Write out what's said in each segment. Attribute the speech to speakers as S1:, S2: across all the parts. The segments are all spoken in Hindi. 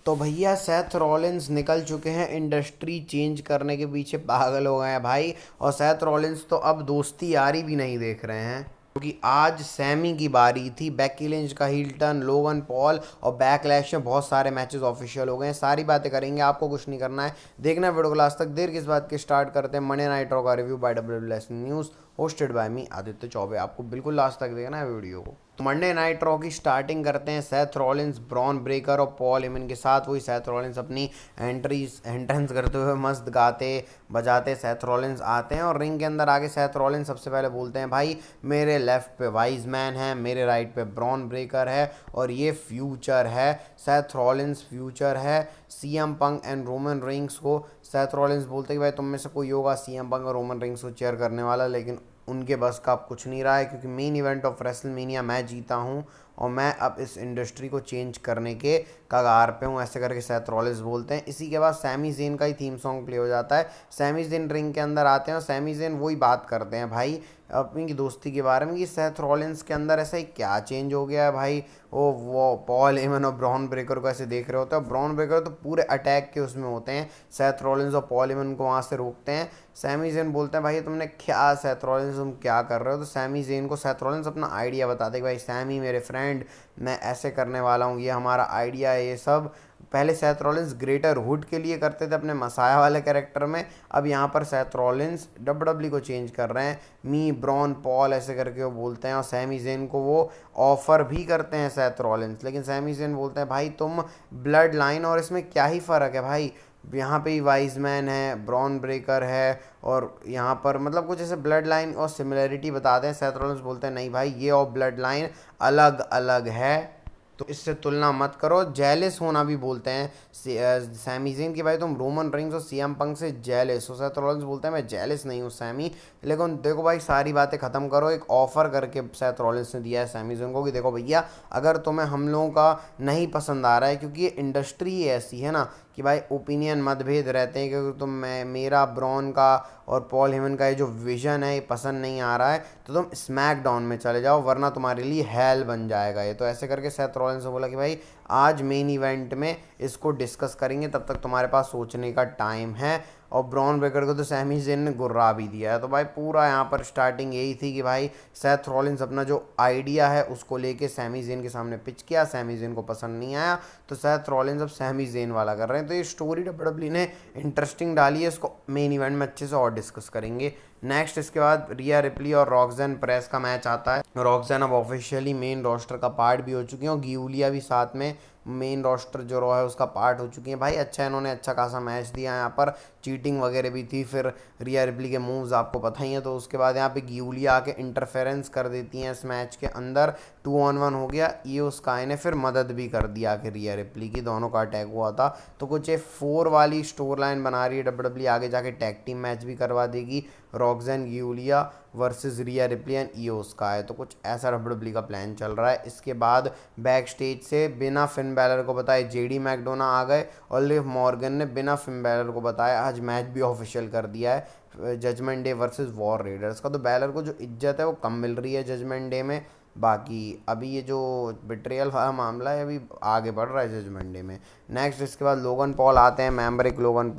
S1: तो भैया सेथ रॉलिंस निकल चुके हैं इंडस्ट्री चेंज करने के पीछे, पागल हो गए हैं भाई। और सेथ रॉलिंस तो अब दोस्ती यारी भी नहीं देख रहे हैं, क्योंकि आज सैमी की बारी थी। बेकी लिंच का हील टर्न, लोगन पॉल और बैकलैश में बहुत सारे मैचेस ऑफिशियल हो गए हैं। सारी बातें करेंगे, आपको कुछ नहीं करना है, देखना है वीडियो को लास्ट तक। देर किस बात की, स्टार्ट करते हैं मंडे नाइट रॉ का review by WWE news, hosted by me Aditya Choubey. आपको बिल्कुल लास्ट तक देखना है वीडियो को। मंडे नाइट रॉ की स्टार्टिंग करते हैं सेथ रॉलिंस, ब्रॉन ब्रेकर और पॉल हेमन के साथ। वही सेथ रॉलिंस अपनी एंट्रेंस करते हुए मस्त गाते बजाते सेथ रॉलिंस आते हैं और रिंग के अंदर आके सेथ रॉलिंस सबसे पहले बोलते हैं, भाई मेरे लेफ्ट पे वाइज मैन है, मेरे राइट पे ब्रॉन ब्रेकर है और ये फ्यूचर है। सेथ रॉलिंस फ्यूचर है। CM Punk and Roman rings को सेथ रॉलिंस बोलते हैं कि भाई तुम में से कोई होगा सीएम पंक और रोमन रिंग्स को चेयर करने वाला, लेकिन उनके बस का अब कुछ नहीं रहा है, क्योंकि मेन इवेंट ऑफ रेसलमेनिया मैं जीता हूँ और मैं अब इस इंडस्ट्री को चेंज करने के कगार पे हूँ, ऐसे करके सेथ रॉलिंस बोलते हैं। इसी के बाद सैमी ज़ेन का ही थीम सॉन्ग प्ले हो जाता है। सैमी ज़ेन रिंग के अंदर आते हैं और सैमी ज़ेन वही बात करते हैं भाई अपनी दोस्ती के बारे में कि सेथ रॉलिंस के अंदर ऐसा ही क्या चेंज हो गया है भाई। वो पॉल हेमन और ब्रॉन ब्रेकर को ऐसे देख रहे होते हैं। ब्रॉन ब्रेकर तो पूरे अटैक के उसमें होते हैं, सेथ रॉलिंस और पॉल हेमन को वहाँ से रोकते हैं। सैमी ज़ेन बोलते हैं, भाई तुमने क्या सेथ रॉलिंस तुम क्या कर रहे हो। तो सैमी ज़ेन को सेथ रॉलिंस अपना आइडिया बताते हैं कि भाई सैमी मेरे फ्रेंड, मैं ऐसे करने वाला हूँ, ये हमारा आइडिया है ये सब। पहले सेथ रॉलिंस ग्रेटर हुड के लिए करते थे अपने मसाया वाले कैरेक्टर में, अब यहाँ पर सेथ रॉलिंस डब्ल्यूडब्ल्यूई को चेंज कर रहे हैं। मी ब्रॉन पॉल ऐसे करके वो बोलते हैं और सैमी ज़ेन को वो ऑफर भी करते हैं सेथ रॉलिंस, लेकिन सैमी ज़ेन बोलते हैं, भाई तुम ब्लड लाइन और इसमें क्या ही फ़र्क है भाई, यहाँ पे ही वाइज मैन है, ब्रॉन ब्रेकर है और यहाँ पर मतलब कुछ ऐसे ब्लड लाइन और सिमिलरिटी बताते हैं। सेथ रॉलिंस बोलते हैं, नहीं भाई ये और ब्लड लाइन अलग अलग है, तो इससे तुलना मत करो। जेलिस होना भी बोलते हैं सैमी ज़ेन की, भाई तुम रोमन रिंग्स और सीएम पंक से जेलिस हो। सेथ रॉलिंस बोलते हैं, मैं जेलिस नहीं हूँ सैमी, लेकिन देखो भाई सारी बातें ख़त्म करो। एक ऑफ़र करके सेथ रॉलिंस ने दिया है सैमी ज़ेन को कि देखो भैया, अगर तुम्हें हम लोगों का नहीं पसंद आ रहा है, क्योंकि ये इंडस्ट्री ऐसी है ना कि भाई ओपिनियन मतभेद रहते हैं, क्योंकि तुम मेरा ब्रॉन का और पॉल हेमन का ये जो विजन है ये पसंद नहीं आ रहा है, तो तुम स्मैकडाउन में चले जाओ, वरना तुम्हारे लिए हेल बन जाएगा ये। तो ऐसे करके सेथ रॉलिंस ने बोला कि भाई आज मेन इवेंट में इसको डिस्कस करेंगे, तब तक तुम्हारे पास सोचने का टाइम है। और ब्रॉन ब्रेकर को तो सैमी ज़ेन ने गुर्रा भी दिया है। तो भाई पूरा यहाँ पर स्टार्टिंग यही थी कि भाई सेथ रॉलिंस अपना जो आइडिया है उसको लेके सैमी ज़ेन के सामने पिच किया, सैमी ज़ेन को पसंद नहीं आया, तो सेथ रॉलिंस अब सैमी ज़ेन वाला कर रहे हैं। तो ये स्टोरी डब्ल्यूडब्ल्यूई ने इंटरेस्टिंग डाली है, इसको मेन इवेंट में अच्छे से और डिस्कस करेंगे। नेक्स्ट इसके बाद रिया रिप्ली और रॉक्सैन प्रेस का मैच आता है। रॉक्सैन अब ऑफिशियली मेन रोस्टर का पार्ट भी हो चुकी हैं और गिउलिया भी साथ में मेन रोस्टर जो रॉ है उसका पार्ट हो चुकी है। भाई अच्छा इन्होंने अच्छा खासा मैच दिया, यहाँ पर चीटिंग वगैरह भी थी, फिर रिया रिप्ली के मूव्स आपको पता ही है। तो उसके बाद यहाँ पे गिउलिया आके इंटरफेरेंस कर देती हैं इस मैच के अंदर, 2-on-1 हो गया। ये स्काई ने फिर मदद भी कर दिया कि रिया रिप्ली की, दोनों का अटैक हुआ था। तो कुछ ये 4 वाली स्टोर लाइन बना रही है डब्ल्यूडब्ल्यूई, आगे जाके टैग टीम मैच भी करवा देगी, Roxanne Giulia versus Rhea Ripley and Iyo Sky. तो कुछ ऐसा डब्ल्यूडब्ल्यूई का प्लान चल रहा है। इसके बाद बैक स्टेज से बिना फिन बैलर को बताए जेडी मैकडोना आ गए और लिव मॉर्गन ने बिना फिन बैलर को बताया आज मैच भी ऑफिशियल कर दिया है, Judgment Day versus War Raiders का। तो बैलर को जो इज्जत है वो कम मिल रही है जजमेंट डे में। बाकी अभी ये जो बिट्रियल वाला मामला है अभी आगे बढ़ रहा है जजमेंट डे में। नेक्स्ट इसके बाद लोगन पॉल आते हैं, मैवरिक लोगन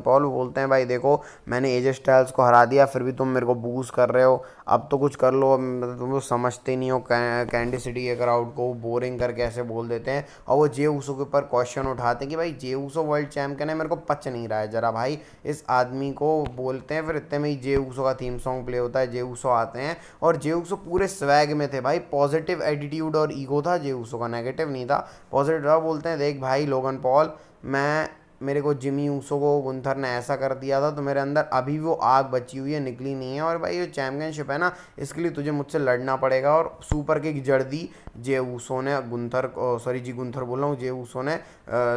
S1: पॉल, वो बोलते हैं, भाई देखो मैंने एजे स्टाइल्स को हरा दिया, फिर भी तुम मेरे को बूस्ट कर रहे हो, अब तो कुछ कर लो। मतलब तुम लोग समझते नहीं हो कैंडी सिटी के क्राउड को, बोरिंग करके ऐसे बोल देते हैं। और वो जे ऊसो के ऊपर क्वेश्चन उठाते हैं कि भाई जे ऊसो वर्ल्ड चैम्पियन है, मेरे को पच नहीं रहा है जरा भाई इस आदमी को बोलते हैं। फिर इतने में ही जे ऊसो का थीम सॉन्ग प्ले होता है, जे ऊसो आते हैं और जे ऊसो पूरे स्वैग में थे भाई, पॉजिटिव एटीट्यूड और ईगो था जे ऊसो का, नेगेटिव नहीं था, पॉजिटिव था। बोलते हैं, देख भाई लोगन पॉल, मेरे को जिमी ऊसो को गुंथर ने ऐसा कर दिया था, तो मेरे अंदर अभी वो आग बची हुई है, निकली नहीं है, और भाई ये चैम्पियनशिप है ना, इसके लिए तुझे मुझसे लड़ना पड़ेगा। और सुपर किक जड़ दी जे ऊसो ने गुंथर को, सॉरी जी गुंथर बोल रहा हूँ, जे ऊसो ने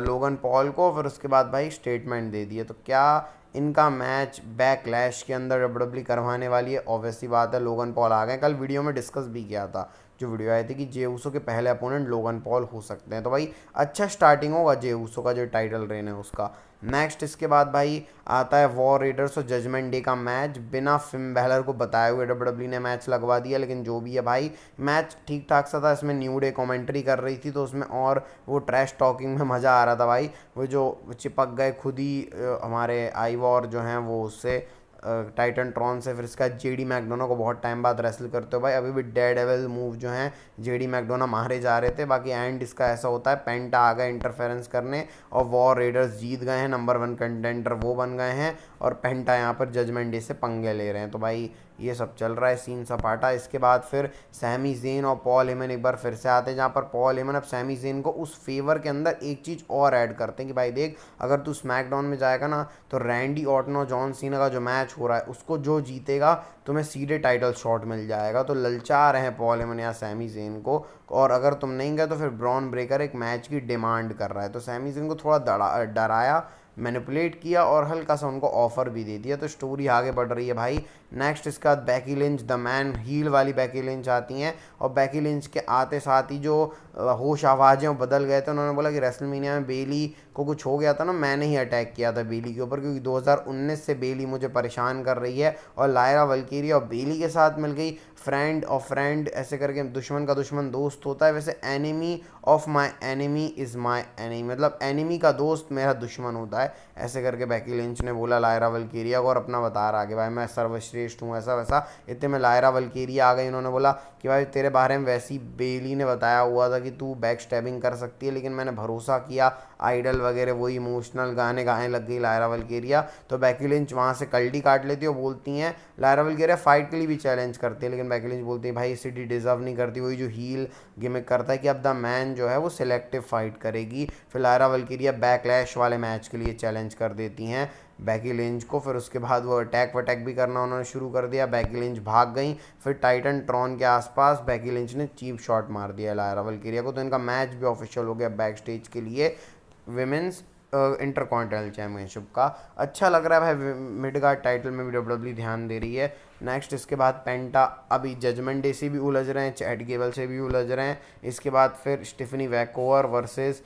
S1: लोगन पॉल को। फिर उसके बाद भाई स्टेटमेंट दे दिए। तो क्या इनका मैच बैकलैश के अंदर डब्ल्यूडब्ल्यूई करवाने वाली है? ऑब्वियसली बात है, लोगन पॉल आ गए, कल वीडियो में डिस्कस भी किया था जो वीडियो आई थी कि जे ऊसो के पहले अपोनेंट लोगन पॉल हो सकते हैं। तो भाई अच्छा स्टार्टिंग होगा जे ऊसो का जो टाइटल रेन है उसका। नेक्स्ट इसके बाद भाई आता है वॉर रेडर्स और जजमेंट डे का मैच। बिना फिन बैलर को बताए हुए डब्ल्यूडब्ल्यू ने मैच लगवा दिया, लेकिन जो भी है भाई मैच ठीक ठाक सा था। इसमें न्यू डे कमेंट्री कर रही थी तो उसमें और वो ट्रैश टॉकिंग में मज़ा आ रहा था भाई। वो जो चिपक गए खुद ही हमारे आई वॉर जो हैं वो उससे टाइटन ट्रॉन से, फिर इसका जेडी मैकडोना को बहुत टाइम बाद रेसल करते हो भाई। अभी भी डेड एवल मूव जो हैं जेडी मैकडोना मारे जा रहे थे। बाकी एंड इसका ऐसा होता है पेंटा आ गए इंटरफेरेंस करने और वॉर रेडर्स जीत गए हैं, नंबर 1 कंटेंडर वो बन गए हैं और पेंटा यहाँ पर जजमेंट डे से पंगे ले रहे हैं। तो भाई ये सब चल रहा है सीन सपाटा। इसके बाद फिर सैमी जेन और पॉल हेमन एक बार फिर से आते हैं, जहाँ पर पॉल हेमन अब सैमी जेन को उस फेवर के अंदर एक चीज़ और ऐड करते हैं कि भाई देख, अगर तू स्मैकडाउन में जाएगा ना तो रैंडी ऑर्टन और जॉन सीना का जो मैच हो रहा है उसको जो जीतेगा तुम्हें सीधे टाइटल शॉट मिल जाएगा। तो ललचा रहे हैं पॉल हेमन या सैमी जेन को, और अगर तुम नहीं गए तो फिर ब्रॉन ब्रेकर एक मैच की डिमांड कर रहा है। तो सैमी जेन को थोड़ा डराया, मैनिपुलेट किया और हल्का सा उनको ऑफर भी दे दिया। तो स्टोरी आगे बढ़ रही है भाई। नेक्स्ट इसके बाद Becky Lynch the man heel वाली बैकी लिंच आती हैं और बैकी लिंच के आते साथ ही जो होश आवाज़ें बदल गए थे। उन्होंने बोला कि रेसलमेनिया में बेली को कुछ हो गया था ना, मैंने ही अटैक किया था बेली के ऊपर, क्योंकि 2019 से बेली मुझे परेशान कर रही है और लायरा वल्कीरिया और बेली के साथ मिल गई। फ्रेंड ऑफ फ्रेंड ऐसे करके दुश्मन का दुश्मन दोस्त होता है, वैसे enemy of my enemy is my enemy, मतलब एनिमी का दोस्त मेरा दुश्मन होता है, ऐसे करके बैकी लिंच ने बोला लायरा वल्कीरिया को और अपना बता रहा कि भाई मैं सर्वश्रेष्ठ हूँ ऐसा वैसा। इतने में लायरा वल्कीरिया आ गई, उन्होंने बोला कि भाई तेरे बारे में वैसी बेली ने बताया हुआ था कि तू बैक स्टैबिंग कर सकती है, लेकिन मैंने भरोसा किया, आइडल वगैरह वही इमोशनल गाने गाने लग गई लायरा वल्कीरिया। तो बैकी लिंच वहाँ से कल्टी काट लेती है और बोलती हैं, लायरा वल्कीरिया फाइट के लिए भी चैलेंज करती है, लेकिन बैकी लिंच बोलती है भाई सिटी डिजर्व नहीं करती। वही जो हील गिमिक करता है कि अब द मैन जो है वो सिलेक्टिव फाइट करेगी। फिर लायरा वल्कीरिया बैकलैश वाले मैच के लिए चैलेंज कर देती हैं बैकी लिंच को। फिर उसके बाद वो अटैक वटैक भी करना उन्होंने शुरू कर दिया, बैकी लिंच भाग गई। फिर टाइटन ट्रॉन के आसपास बैकी लिंच ने चीप शॉट मार दिया लायरा वल्कीरिया को। तो इनका मैच भी ऑफिशियल हो गया बैक स्टेज के लिए विमेंस इंटरकॉन्टिनेंटल चैम्पियनशिप का। अच्छा लग रहा है भाई, मिडगार्ड टाइटल में भी डब्ल्यूडब्ल्यू ध्यान दे रही है। नेक्स्ट इसके बाद पेंटा अभी जजमेंट डे से भी उलझ रहे हैं, चैट गेबल से भी उलझ रहे हैं। इसके बाद फिर स्टीफनी वैकोवर वर्सेस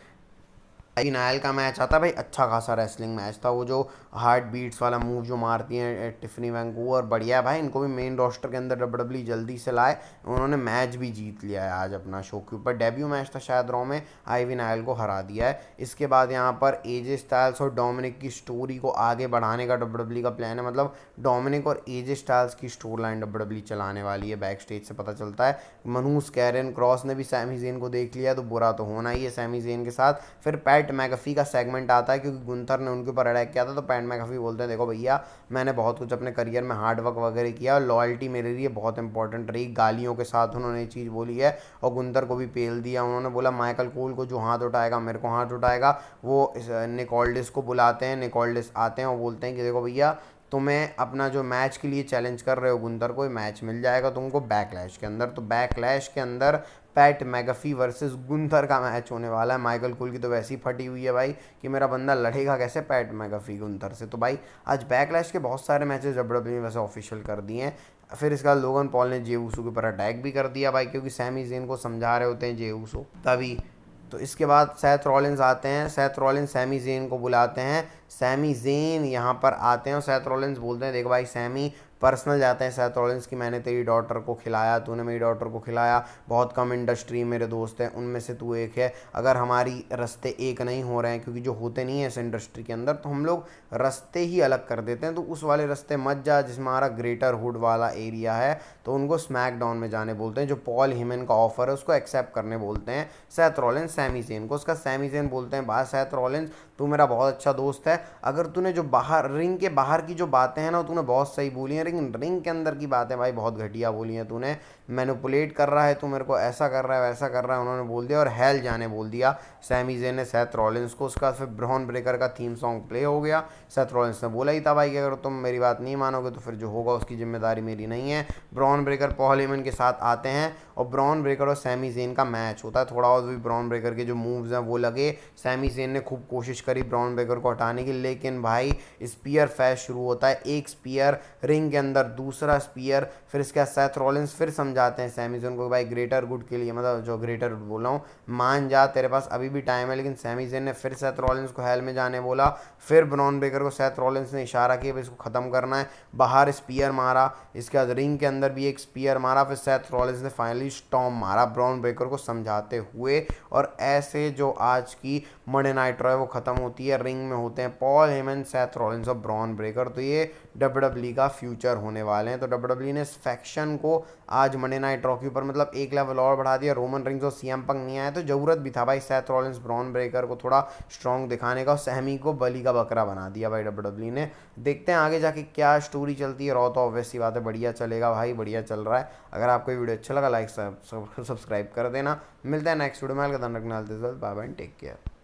S1: नायल का मैच आता है भाई। अच्छा खासा रेसलिंग मैच था, वो जो हार्ट बीट्स वाला मूव जो मारती हैं टिफनी वैंकूवर, बढ़िया है भाई। इनको भी मेन रोस्टर के अंदर डब्ल्यूडब्ल्यू जल्दी से लाए, उन्होंने मैच भी जीत लिया है आज अपना शो के ऊपर। डेब्यू मैच था शायद रॉ में, आईवी नायल को हरा दिया है। इसके बाद यहाँ पर एजे स्टाइल्स और डोमिनिक की स्टोरी को आगे बढ़ाने का डब्ल्यूडब्ल्यू का प्लान है, मतलब डोमिनिक और एजे स्टाइल्स की स्टोरी लाइन डब्ल्यूडब्ल्यू चलाने वाली है, बैक स्टेज से पता चलता है। मनूस कैरन क्रॉस ने भी सैमी जेन को देख लिया, तो बुरा तो होना ही है सैमी जेन के साथ। फिर पैट मैकफी का सेगमेंट आता है, क्योंकि गुंथर ने उनके ऊपर अटैक किया था, तो पैट मैकफी बोलते हैं देखो भैया मैंने बहुत कुछ अपने करियर में हार्ड वर्क वगैरह किया और लॉयल्टी मेरे लिए बहुत इंपॉर्टेंट रही। गालियों के साथ उन्होंने ये चीज़ बोली है और गुंथर को भी पेल दिया। उन्होंने बोला माइकल कोल को जो हाथ उठाएगा मेरे को हाथ उठाएगा। वो निक ऑल्डिस को बुलाते हैं, निक ऑल्डिस आते हैं और बोलते हैं कि देखो भैया तुम्हें अपना जो मैच के लिए चैलेंज कर रहे हो गुंथर को, मैच मिल जाएगा तुमको बैकलैश के अंदर। तो बैकलैश के अंदर पैट मैगफी वर्सेस गुंथर का मैच होने वाला है। माइकल कूल की तो वैसी फटी हुई है भाई कि मेरा बंदा लड़ेगा कैसे पैट मैगफी गुंथर से। तो भाई आज बैकलैश के बहुत सारे मैचेस डब्ल्यूडब्ल्यू ने वैसे ऑफिशियल कर दिए हैं। फिर इसका लोगन पॉल ने जे ऊसो के ऊपर अटैक भी कर दिया भाई, क्योंकि सैमी जेन को समझा रहे होते हैं जे ऊसो तभी। तो इसके बाद सैथ रॉलिंस आते हैं, सैथ रॉलिंस सैमी जेन को बुलाते हैं। सैमी जेन यहाँ पर आते हैं और सैथ रॉलिंस बोलते हैं देखो भाई सैमी, पर्सनल जाते हैं सैथ रॉलिंस की, मैंने तेरी डॉटर को खिलाया, तूने मेरी डॉटर को खिलाया, बहुत कम इंडस्ट्री मेरे दोस्त हैं उनमें से तू एक है। अगर हमारी रास्ते एक नहीं हो रहे हैं, क्योंकि जो होते नहीं है इस इंडस्ट्री के अंदर, तो हम लोग रास्ते ही अलग कर देते हैं, तो उस वाले रास्ते मत जा जिसमें हमारा ग्रेटर हुड वाला एरिया है। तो उनको स्मैकडाउन में जाने बोलते हैं, जो पॉल हेमन का ऑफर है उसको एक्सेप्ट करने बोलते हैं सैथ रॉलिंस सैमी जेन को। उसका सैमी जेन बोलते हैं बात सैथ रॉलिंस तू मेरा बहुत अच्छा दोस्त है, अगर तूने जो बाहर रिंग के बाहर की जो बातें हैं ना तूने बहुत सही बोली हैं, लेकिन रिंग के अंदर की बातें भाई बहुत घटिया बोली हैं तूने, मैनिपुलेट कर रहा है तू मेरे को, ऐसा कर रहा है वैसा कर रहा है, उन्होंने बोल दिया और हेल जाने बोल दिया सैमी जेन ने सैथ रॉलिंस को। उसका फिर ब्रॉन ब्रेकर का थीम सॉन्ग प्ले हो गया। सैथ रॉलिंस ने बोला ही था भाई कि अगर तुम मेरी बात नहीं मानोगे तो फिर जो होगा उसकी जिम्मेदारी मेरी नहीं है। ब्रॉन ब्रेकर पॉल हेमन के साथ आते हैं और ब्रॉन ब्रेकर और सैमी जेन का मैच होता है। थोड़ा और भी ब्रॉन ब्रेकर के जो मूव्स हैं वो लगे, सैमी जेन ने खूब कोशिश करी ब्रॉन ब्रेकर को हटाने की, लेकिन भाई स्पीयर फैस्ट शुरू होता है। एक स्पीयर रिंग के अंदर दूसरा स्पीयर, फिर इसके बाद सेथ रॉलिंस फिर समझाते हैं सैमी ज़ेन को भाई ग्रेटर गुड के लिए, मतलब जो ग्रेटर गुड बोल रहा हूँ, मान जा तेरे पास अभी भी टाइम है। लेकिन सैमी ज़ेन ने फिर सेथ रॉलिंस को हेल में जाने बोला, फिर ब्रॉन ब्रेकर को सेथ रॉलिंस ने इशारा किया भाई इसको ख़त्म करना है, बाहर स्पीयर मारा, इसके बाद रिंग के अंदर भी एक स्पीयर मारा, फिर सेथ रॉलिंस ने फाइनली स्टॉर्म मारा ब्रॉन ब्रेकर को समझाते हुए। और ऐसे जो आज की मंडे नाइट रॉ है वो ख़त्म होती है। रिंग में होते हैं पॉल हेमन, सेथ रॉलिंस और ब्रॉन ब्रेकर। तो ये डब्ल्यूडब्ल्यूई का फ्यूचर होने वाले हैं। तो डब्ल्यूडब्ल्यूई ने इस फैक्शन को आज मंडे नाइट रॉ के ऊपर मतलब एक लेवल और बढ़ा दिया। रोमन रिंग्स और सीएम पंक नहीं आए तो ज़रूरत भी था भाई सेथ रॉलिंस ब्रॉन ब्रेकर को थोड़ा स्ट्रॉन्ग दिखाने का, और सहमी को बली का बकरा बना दिया भाई डब्ल्यूडब्ल्यूई ने। देखते हैं आगे जाके क्या स्टोरी चलती है। रॉ तो ऑब्वियस सी बात है बढ़िया चलेगा भाई, बढ़िया चल रहा है। अगर आपको वीडियो अच्छा लगा लाइक सब्सक्राइब कर देना। मिलता है नेक्स्ट वीडियो में, अलविदा, बाय बाय, टेक केयर।